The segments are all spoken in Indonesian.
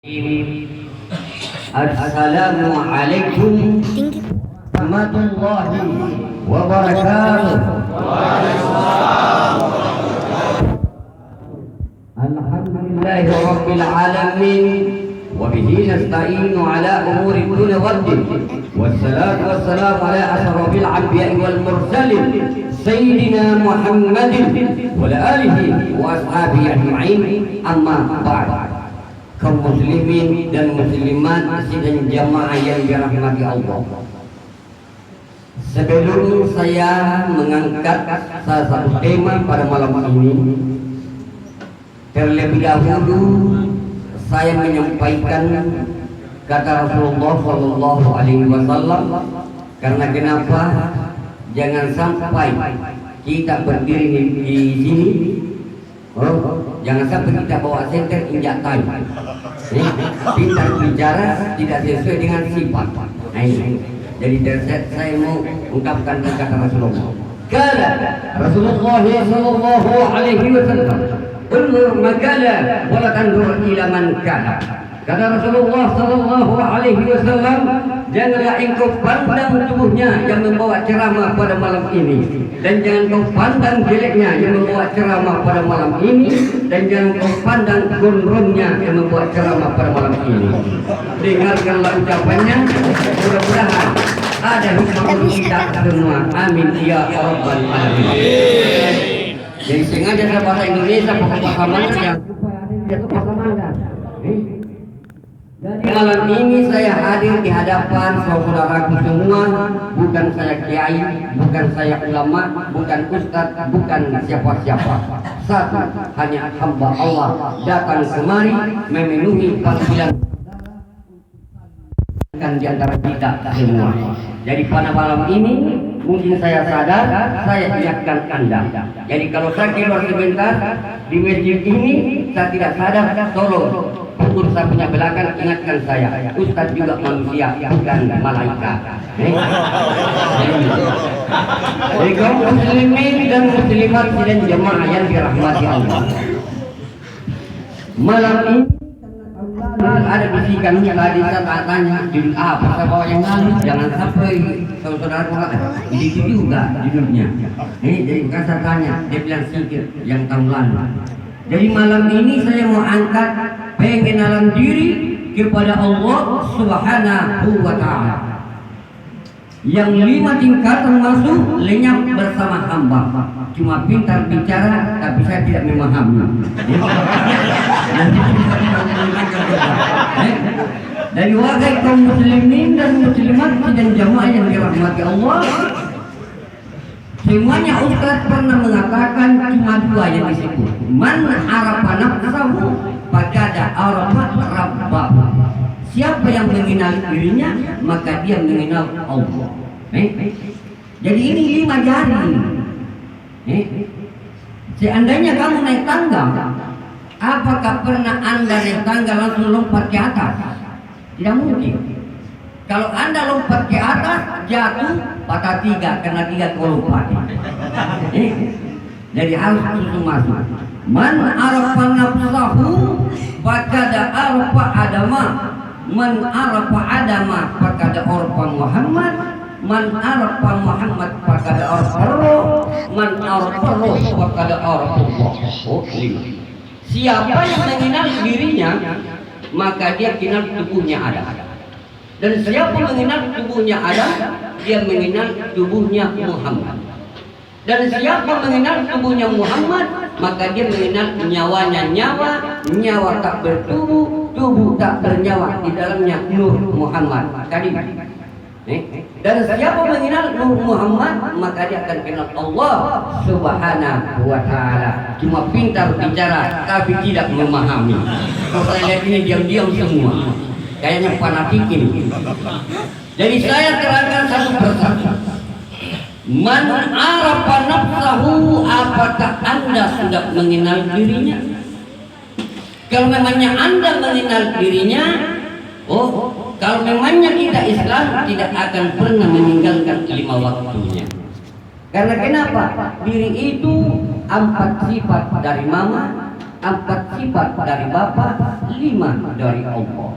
Assalamualaikum warahmatullahi wabarakatuh. Alhamdulillahi rabbil alamin wa bihi nasta'inu ala umuri dunya waddin. Wassalatu wassalamu ala asrafil anbiya'i wal mursalin sayyidina Muhammadin wa ala alihi wa ashabihi ajma'in. Amma ba'd. Kaum muslimin dan muslimat sidang jamaah yang dirahmati Allah. Sebelum saya mengangkat salah satu tema pada malam ini, terlebih dahulu saya menyampaikan kata Rasulullah Shallallahu Alaihi Wasallam. Karena kenapa? Jangan sampai kita berdiri di sini. Jangan sampai kita bawa senter injak tai. Pintar bicara tidak sesuai dengan sifat. Nah, ini. Jadi saya mau ungkapkan kata Rasulullah. Kala Rasulullah sallallahu alaihi wasallam, "Unzur makala wa la tanzur ila man kana." Kata Rasulullah sallallahu alaihi wasallam, janganlah engkau pandang tubuhnya yang membawa ceramah pada malam ini, dan jangan kau pandang jeleknya yang membawa ceramah pada malam ini, dan jangan kau pandang gondrongnya yang membawa ceramah pada malam ini. Dengarkanlah ucapannya, mudah-mudahan ada hikmah kita semua. Amin ya rabbal alamin. Jadi sengaja saya bahasa Indonesia pakai yang itu pasaman. Jadi malam ini saya hadir di hadapan saudaraku semua, bukan saya kiai, bukan saya ulama, bukan ustadz, bukan siapa-siapa. Satu, hanya hamba Allah datang kemari memenuhi panggilan di antara kita semua. Jadi pada malam ini mungkin saya sadar, saya ingatkan Anda. Jadi kalau saya keluar sebentar di masjid ini, saya tidak sadar, tolong ukur saya punya belakang, ingatkan saya. Ustaz juga manusia, bukan malaikat. Jadi kaum muslimin dan muslimat dan jemaah yang dirahmati Allah, malam ini ada bisikan tadi saya tanya judul apa, saya bawa yang lalu, jangan sampai saudara mengatakan itu juga judulnya. Jadi bukan saya tanya, dia bilang sikit yang tahun lalu. Jadi malam ini saya mau angkat pengenalan diri kepada Allah Subhanahu wa Ta'ala. Yang 5 tingkatan masuk lenyap bersama hamba. Cuma pintar bicara tapi saya tidak memahami. Dari wahai kaum muslimin dan muslimat dan jamaah yang dirahmati Allah, semuanya Ustaz pernah mengatakan cuma 2 yang disebut. Man arafa nafsahu faqad arafa rabbahu. Siapa yang mengenal dirinya, maka dia mengenal Allah. Jadi ini 5 jari. Seandainya kamu naik tangga, apakah pernah Anda naik tangga langsung lompat ke atas? Tidak mungkin. Kalau Anda lompat ke atas, jatuh patah 3 karena 3 kelompat. Jadi harus langsung masuk. Man arafa nafsahu faqad arafa adama. Man arafa adama faqad arafa Muhammad. Man arafa Muhammad faqad arafa Allah. Man arafa Allah faqad arafa Allah. Siapa yang mengenal dirinya, maka dia kenal tubuhnya ada. Dan siapa mengenal tubuhnya Adam, dia mengenal tubuhnya Muhammad. Dan siapa mengenal tubuhnya Muhammad, maka dia mengenal nyawanya nyawa, nyawa tak bertubuh, tubuh tak bernyawa, di dalamnya Nur Muhammad. Tadi. Dan siapa mengenal Nur Muhammad, maka dia akan kenal Allah Subhanahu wa Ta'ala. Cuma pintar bicara tapi tidak memahami. Kalau saya lihat ini diam-diam semua, kayaknya fanatik ini. Jadi saya terangkan satu persatu. Man arafa nafsahu, apakah Anda sudah mengenal dirinya? Kalau memangnya Anda mengenal dirinya, kalau memangnya kita Islam tidak akan pernah meninggalkan 5 waktunya. Karena kenapa? Diri itu 4 sifat dari mama, 4 sifat dari Bapa, 5 dari Allah.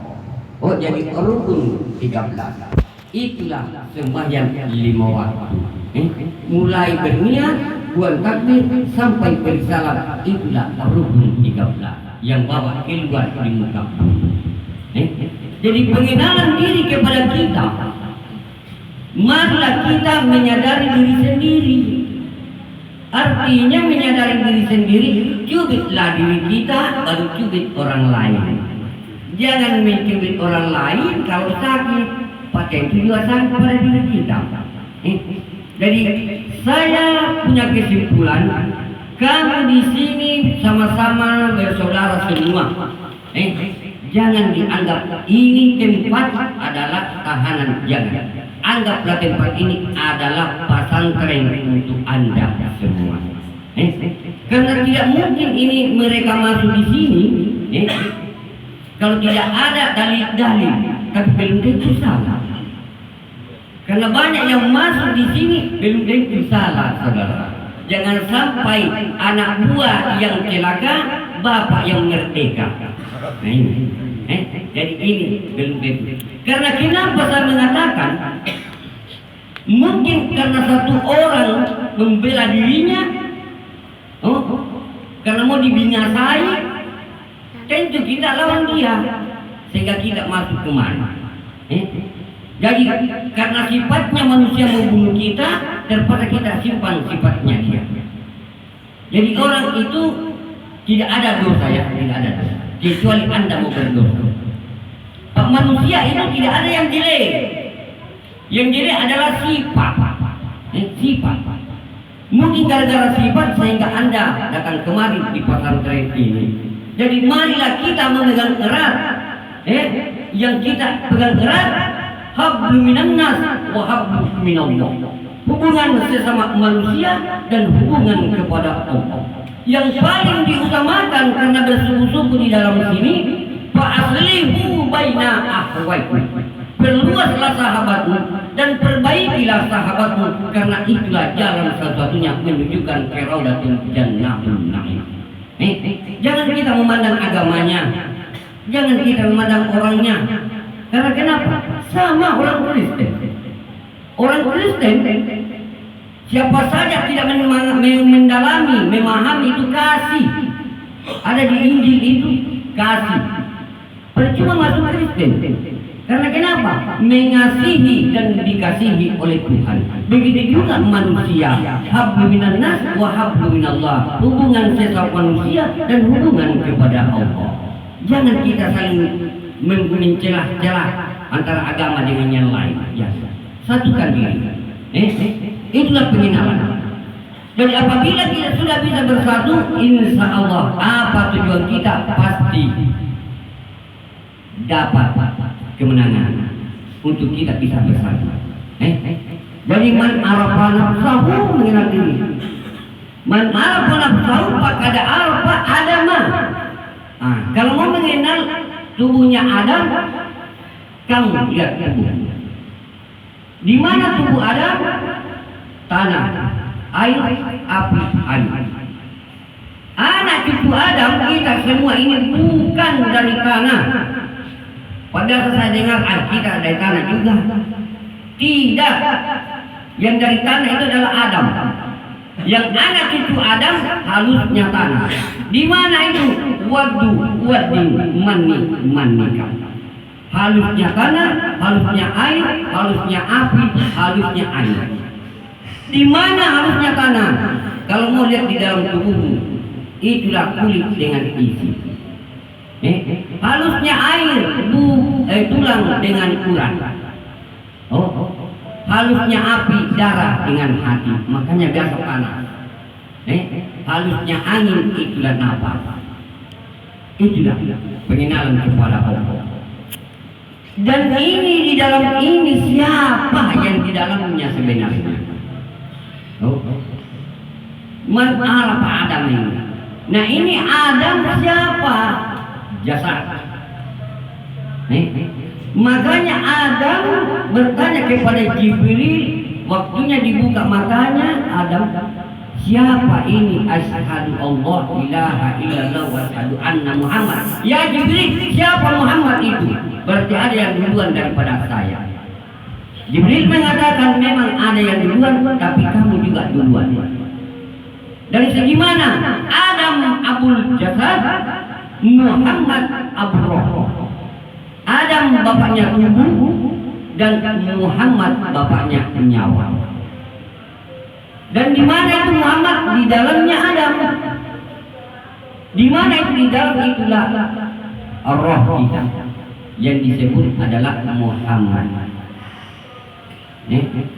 Oh, jadi rukun 13. Itulah sembahyang 5 waktu. Mulai berniat, buat takbir sampai bersalam, itulah rukun 13 yang bawa keluar di muka bumi. Jadi pengenalan diri kepada kita, marilah kita menyadari diri sendiri. Artinya menyadari diri sendiri, cubitlah diri kita, baru cubit orang lain. Jangan mencubit orang lain kalau sakit, pakai itu juga sakit pada diri kita. Jadi saya punya kesimpulan, kami di sini sama-sama bersaudara semua. Jangan dianggap ini tempat adalah tahanan, jangan. Anggaplah tempat ini adalah pesantren untuk Anda semua. Karena tidak mungkin ini mereka masuk di sini kalau tidak ada dalil-dalil, tapi belum tentu salah. Karena banyak yang masuk di sini belum tentu salah, saudara. Jangan sampai anak buah yang celaka, bapak yang merdeka. Jadi ini belum tentu. Karena kenapa saya mengatakan? Mungkin karena satu orang membela dirinya, karena mau dibinasai, tentu kita lawan dia, sehingga kita masuk kemana. Jadi karena sifatnya manusia membunuh kita, terpaksa kita simpan sifatnya dia. Jadi orang itu tidak ada dosa, ya, tidak ada dosa, kecuali Anda mau berdosa. Manusia itu tidak ada yang jelek. Yang jelek adalah sifat. Sifat. Mungkin gara-gara sifat sehingga Anda datang kemari di pesantren ini. Jadi marilah kita memegang erat. Yang kita pegang erat, hablum minan nas wa hablum minallah. Hubungan sesama manusia dan hubungan kepada Allah. Yang paling diutamakan karena bersungguh-sungguh di dalam sini, fa'aslihu baina akhwaikum. Perluaslah sahabatmu dan perbaikilah sahabatmu, karena itulah jalan satu-satunya menunjukkan ke Raudatul Jannatul Na'im. Jangan kita memandang agamanya, jangan kita memandang orangnya. Karena kenapa? Sama orang Kristen. Orang Kristen, siapa saja tidak mendalami, memahami itu kasih. Ada di Injil itu kasih. Percuma masuk Kristen. Karena kenapa? Mengasihi dan dikasihi oleh Tuhan. Begitu juga manusia. Hablum minan nas wa hablum minallah. Hubungan sesama manusia dan hubungan kepada Allah. Jangan kita saling mencelah-celah antara agama dengan yang lain. Ya, satukan diri. Itulah pengenalan. Jadi apabila kita sudah bisa bersatu, insya Allah apa tujuan kita pasti dapat kemenangan untuk kita bisa bersatu. Jadi man arafa nafsahu, mengenal diri. Man arafa nafsahu faqad arafa adama. Kalau mau mengenal tubuhnya Adam, kamu lihat tubuh. Di mana tubuh Adam? Tanah, air, api, air. Anak cucu Adam kita semua ini bukan dari tanah. Padahal saya dengar kita dari tanah juga. Tidak. Yang dari tanah itu adalah Adam. Yang anak cucu Adam halusnya tanah. Di mana itu? Wadu, wadin, manika. Halusnya tanah, halusnya air, halusnya api, halusnya air. Di mana halusnya tanah? Kalau mau lihat di dalam tubuhmu, itulah kulit dengan isi. Halusnya air, tulang dengan urat. Halusnya api, darah dengan hati. Makanya biasa panas. Halusnya angin, itulah nafas. Itulah pengenalan kepada Allah. Dan ini di dalam ini siapa yang di dalamnya sebenarnya? Man arafa Adam ini. Nah ini Adam siapa? Jasad. Makanya Adam bertanya kepada Jibril, waktunya dibuka matanya, Adam, siapa ini asyhadu Allah ilaha illallah wa asyhadu anna Muhammad. Ya Jibril, siapa Muhammad itu? Berarti ada yang duluan daripada saya. Jibril mengatakan memang ada yang duluan, tapi kamu juga duluan. Dari segi mana? Adam Abul Jasad, Muhammad Abul Roh. Adam bapaknya tubuh dan Muhammad bapaknya nyawa. Dan di mana itu Muhammad? Di dalamnya Adam. Di mana itu? Di dalam itulah roh kita yang disebut adalah Muhammad.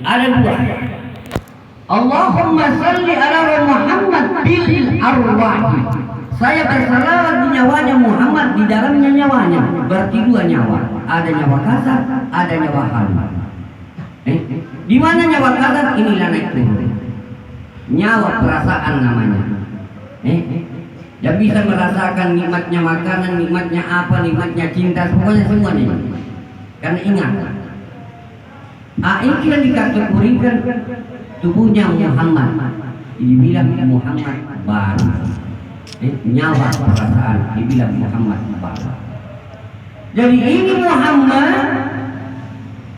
Ada dua. Allahumma salli ala Muhammad bil arwah. Saya bersalawat di nyawanya Muhammad, di dalamnya nyawanya. Berarti dua nyawa. Ada nyawa kasar, ada nyawa halus. Di mana nyawa kasar? Inilah naik turun. Nyawa perasaan namanya. Dia bisa merasakan nikmatnya makanan, nikmatnya apa, nikmatnya cinta, pokoknya semuanya. Karena ingat, itu yang dikategorikan tubuhnya Muhammad. Dibilang Muhammad baru. Nyawa perasaan dibilang Muhammad baru. Jadi ini Muhammad,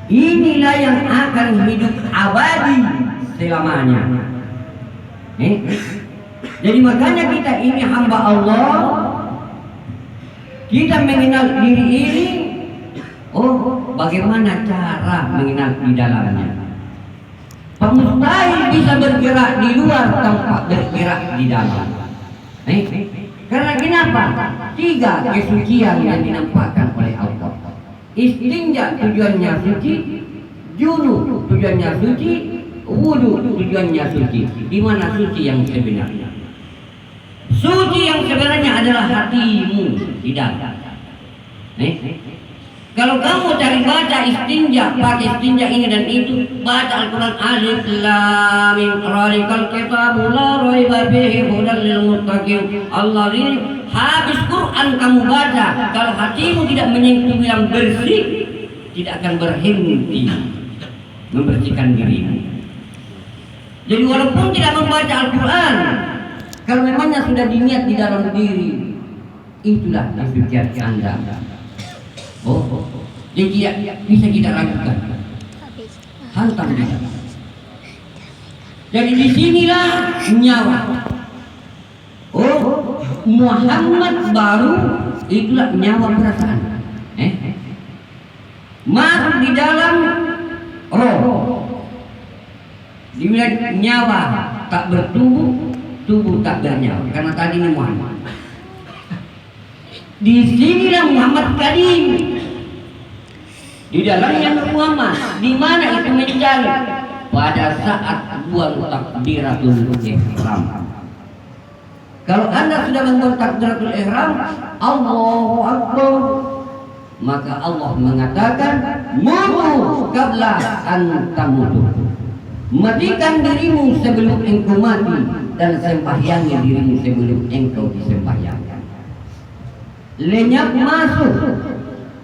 inilah yang akan hidup abadi selamanya. Jadi makanya kita ini hamba Allah, kita mengenal diri ini. Oh, bagaimana cara mengenal di dalamnya? Mustahil bisa bergerak di luar tanpa bergerak di dalam. Karena kenapa? Tiga kesucian yang dinampakkan oleh Allah. Istinja tujuannya suci, junub tujuannya suci, wudu tujuannya suci. Di mana suci yang sebenarnya? Suci yang sebenarnya adalah hatimu di dalam. Kalau kamu cari baca istinja, pakai istinja ini dan itu, baca Al-Quran alif lam mim zalikal kitabu la raiba fihi hudal lil muttaqin. Allah ini habis Quran kamu baca, kalau hatimu tidak menyentuh yang bersih, tidak akan berhenti membersihkan dirimu. Jadi walaupun tidak membaca Al-Quran, kalau memangnya sudah diniat di dalam diri, itulah kesucian Anda. Jadi tidak bisa kita lakukan. Hantam dia. Jadi disinilah nyawa. Muhammad baru itulah nyawa perasaan. Masuk di dalam roh. Dibilang nyawa tak bertubuh, tubuh tak bernyawa. Karena tadi ini Muhammad. Di sinilah Muhammad kadim. Di dalamnya Muhammad. Di mana itu mencari? Pada saat buang takbiratul ihram. Kalau Anda sudah membuat takbiratul ihram, Allahu Akbar, maka Allah mengatakan, mutu qabla an tamutu. Matikan dirimu sebelum engkau mati, dan sembahyangi dirimu sebelum engkau disembahyangkan. Lenyap masuk,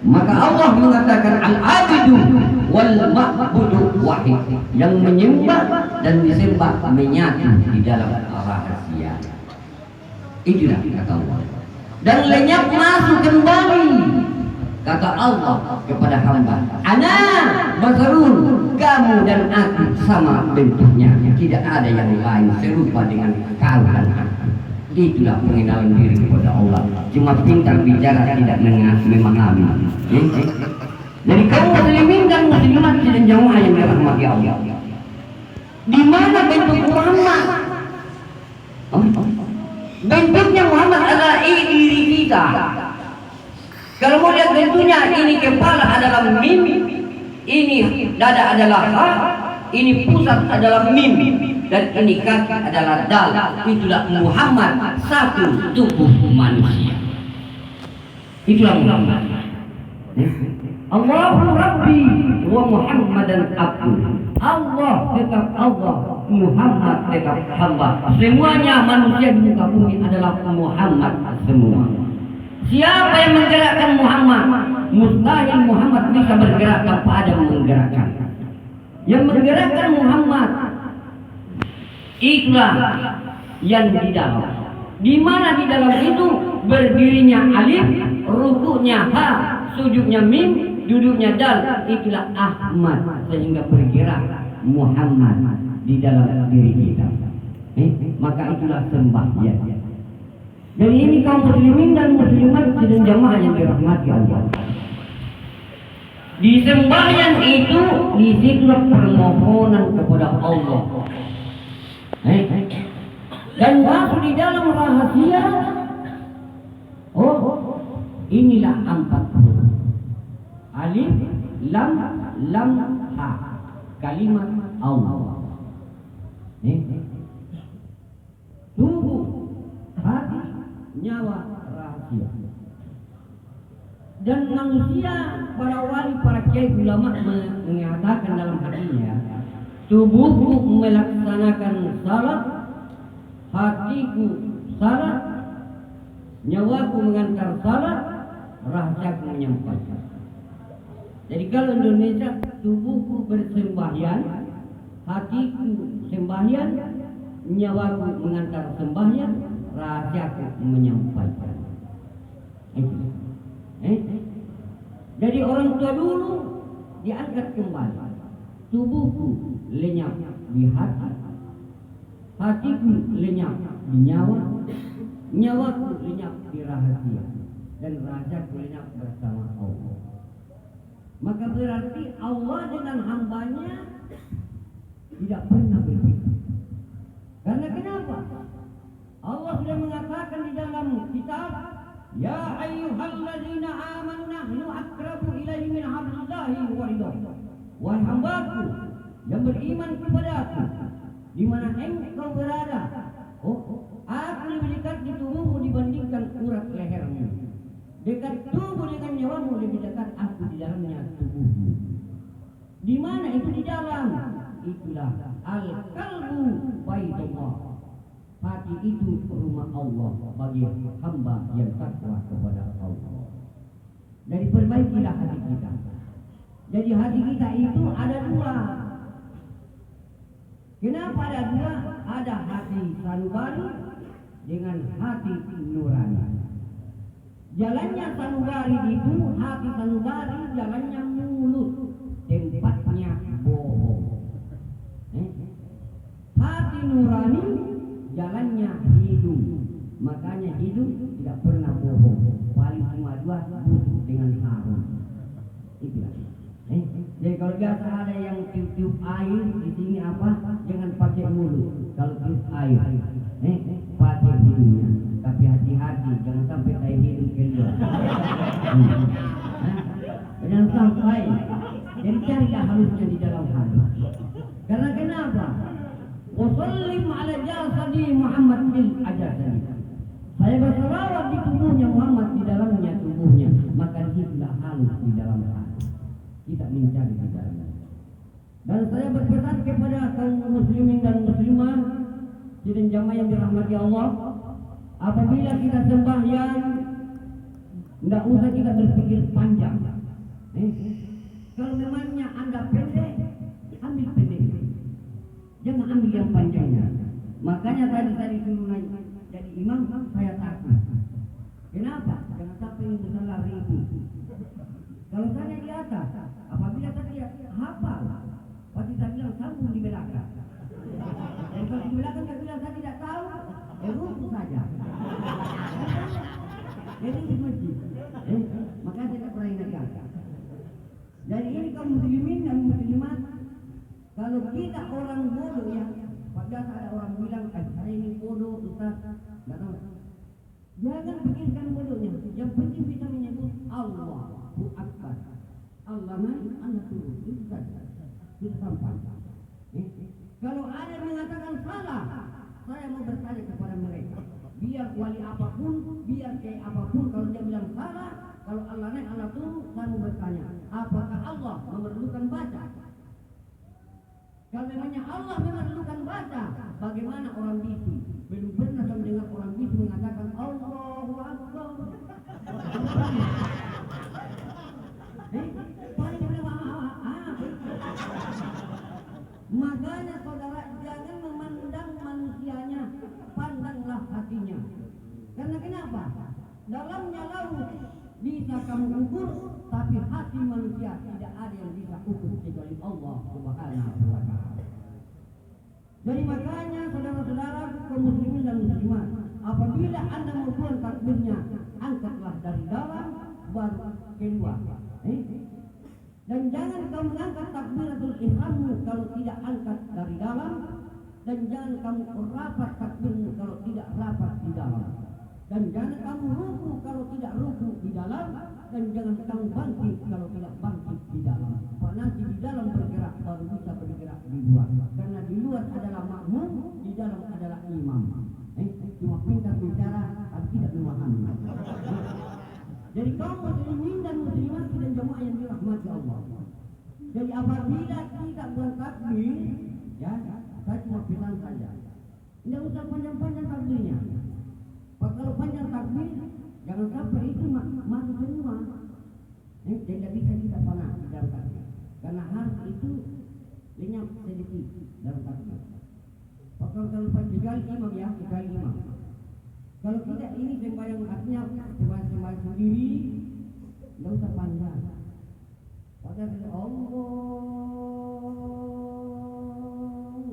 maka Allah mengatakan al-abidu wal ma'budu wahid. Yang menyembah dan disembah menyatu di dalam rahasia. Itulah kata Allah. Dan lenyap masuk kembali, kata Allah kepada hamba, ana basarun, kamu dan aku sama bentuknya, tidak ada yang lain serupa dengan kau dan aku. Itulah pengenalan diri kepada Allah. Cuma pintar bicara, tidak memahami. Jadi kaum muslimin dan muslimat dan jamaah yang dirahmati Allah, di mana bentuk Muhammad? Bentuknya Muhammad adalah diri kita. Kalau mau lihat bentuknya, ini kepala adalah mim, ini dada adalah ha, ini pusat adalah mim, dan ini kaki adalah dal. Itulah Muhammad, satu tubuh manusia. Itulah Muhammad. Allahu Rabbi wa Muhammadan abdu. Allah tetap Allah, Muhammad tetap hamba. Semuanya manusia di muka bumi adalah Muhammad semua. Siapa yang menggerakkan Muhammad? Mustahil Muhammad bisa bergerak tanpa ada menggerakkan. Yang menggerakkan Muhammad Itulah yang di dalam. Di mana di dalam itu berdirinya alif, rukuknya ha, sujudnya mim, duduknya dal. Itulah Ahmad, sehingga bergerak Muhammad di dalam diri kita. Maka itulah sembahyang. Jadi ini kaum muslimin dan muslimat sidang jamaah yang dirahmati Allah. Di sembahyang itu disitulah permohonan kepada Allah. Dan masuk di dalam rahasia. Oh, inilah 4 huruf. Alif, lam, ha. Kalimat Allah. Tubuh, hati, nyawa, rahasia. Dan manusia, para wali, para kiai, ulama mengatakan dalam hatinya, tubuhku melaksanakan salat, hatiku salat, nyawaku mengantar salat, rahasiaku menyampaikan. Jadi kalau Indonesia, tubuhku bersembahyang, hatiku sembahyang, nyawaku mengantar sembahyang, rahasiaku menyampaikan. Jadi orang tua dulu diangkat kembali. Tubuhku lenyap di hati, hatiku lenyap di nyawa, nyawaku lenyap di rahasia, dan rahasiaku lenyap bersama Allah. Maka berarti Allah dengan hambanya tidak pernah berbeda. Karena kenapa? Allah sudah mengatakan di dalam kitab, ya ayyuhalladzina amanu nahnu aqrabu ilaihi min hablillahi warid. Wahai hambaku yang beriman kepadaku, di mana engkau berada, aku lebih dekat di tubuhmu dibandingkan urat lehermu. Dekat tubuh dengan nyawamu, lebih dekat aku di dalamnya tubuhmu. Di mana itu di dalam? Itulah al-qalbu baitullah. Hati itu rumah Allah bagi hamba yang takwa kepada Allah. Jadi perbaikilah hati kita. Jadi hati kita itu ada 2. Kenapa ada 2? Ada hati sanubari dengan hati nurani. Jalannya sanubari itu, hati sanubari jalannya mulut, tempatnya bohong. Hati nurani jalannya hidup, makanya hidup tidak pernah bohong. Paling cuma 2, busuk dengan harum. Itulah. Jadi kalau biasa ada yang tiup air di sini apa? Jangan pakai mulut. Kalau tiup air, pakai hidungnya. Tapi hati-hati, jangan sampai kayak hidung keluar. Jangan sampai. Jadi carilah halusnya di dalam hati. Karena kenapa? Wasallim ala jasadi Muhammad bil ajasadi. Saya berselawat di tubuhnya Muhammad, di dalamnya tubuhnya. Maka itulah halus di dalam hati. Kita mencari di dalamnya. Dan saya berpesan kepada kaum muslimin dan muslimah, sidang jamaah yang dirahmati Allah, apabila kita sembahyang, tidak usah kita berpikir panjang. Kalau memangnya Anda pendek, ambil pendek. Jangan ambil yang panjangnya. Makanya tadi suruh naik jadi imam, saya takut. Kenapa? Jangan sampai ini salah ribut. Kalau saya di atas, apabila saya hafal, pasti saya bilang sambung di belakang. Dan kalau di belakang saya bilang saya tidak tahu, ruku saja. Jadi di masjid. Maka saya tidak pernah ingatkan. Jadi ini kaum muslimin dan muslimat, kalau kita orang bodoh ya, pada ada orang bilang, saya ini bodoh, Ustaz, tidak tahu. Jangan pikirkan bodohnya. Yang penting kita menyebut Allahu Akbar. Allah naik, Allah turun. Itu saja. Itu sampai. Kalau ada yang mengatakan salah, saya mau bertanya kepada mereka. Biar wali apapun, biar kayak apapun, kalau dia bilang salah, kalau Allah naik, Allah turun, saya mau bertanya, apakah Allah memerlukan baca? Kalau memangnya Allah memerlukan baca, bagaimana orang bisu? Belum pernah saya mendengar orang bisu mengatakan Allahu Akbar. Makanya saudara jangan memandang kamu ukur, tapi hati manusia tidak ada yang bisa ukur kecuali Allah Subhanahu wa Ta'ala. Jadi makanya saudara-saudara kaum muslimin dan muslimat, apabila Anda membuat takbirnya, angkatlah dari dalam baru keluar. Dan jangan kamu angkat takbiratul ihrammu kalau tidak angkat dari dalam, dan jangan kamu rapat takbirmu kalau tidak rapat di dalam. Dan jangan kamu ruku kalau tidak ruku di dalam, dan jangan kamu bangkit kalau tidak bangkit di dalam. Pak nanti di dalam bergerak baru bisa bergerak di luar. Karena di luar adalah makmum, di dalam adalah imam. Cuma pintar bicara tapi tidak memahami. Jadi kaum muslimin dan muslimat dan jemaah yang dirahmati Allah. Jadi apabila tidak bertakbir, ya, saya cuma bilang saja. Tidak usah panjang-panjang takbirnya. Kalau panjang takbir, jangan sampai itu mati semua. Tidak bisa kita panah di dalam takbir. Karena harus itu lenyap sedikit dalam takbir. Kalau sekali imam ya, sekali imam. Kalau tidak ini sembahyang artinya sembahyang sendiri, tidak usah panjang. Padahal Allahu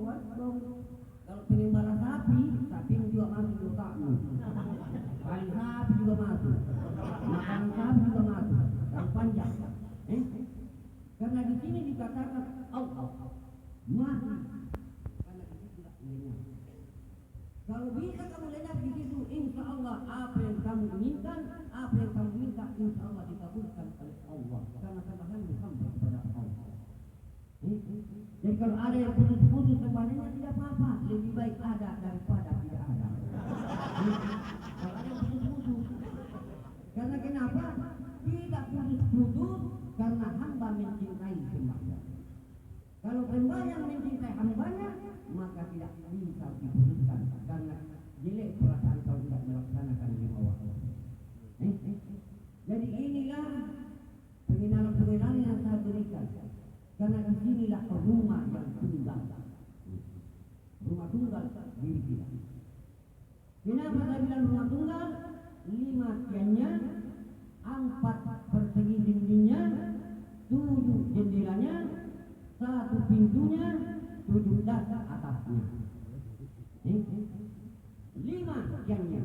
Akbar. Kalau pengen balas sapi juga masuk di otakmu. Kali sapi juga masuk. Makan sapi juga masuk. Kalau panjang. Karena di sini dikatakan Allah mati. Karena di situ tidak lenyap. Kalau bisa kamu lenyap di situ, insya Allah apa yang kamu inginkan, apa yang kamu minta, insya Allah dikabulkan oleh Allah. Karena katakanmu sampai kepada Allah. Jadi kalau ada yang putus-putus sebenarnya tidak apa-apa, lebih baik ada daripada tidak ada. Kalau ada yang putus-putus, karena kenapa? Tidak putus-putus karena hamba mencintai sembahyang. Kalau sembahyang mencintai hambanya, maka tidak bisa diputuskan karena jelek perasaan kalau tidak melaksanakan lima waktu. Jadi inilah pengenalan yang saya berikan. Karena di sinilah rumah yang tunggal. Rumah tunggal diri kita. Kenapa saya bilang rumah tunggal? 5 tiangnya, 4 persegi dindingnya, 7 jendelanya, 1 pintunya, 7 dasar atasnya. 5 tiangnya.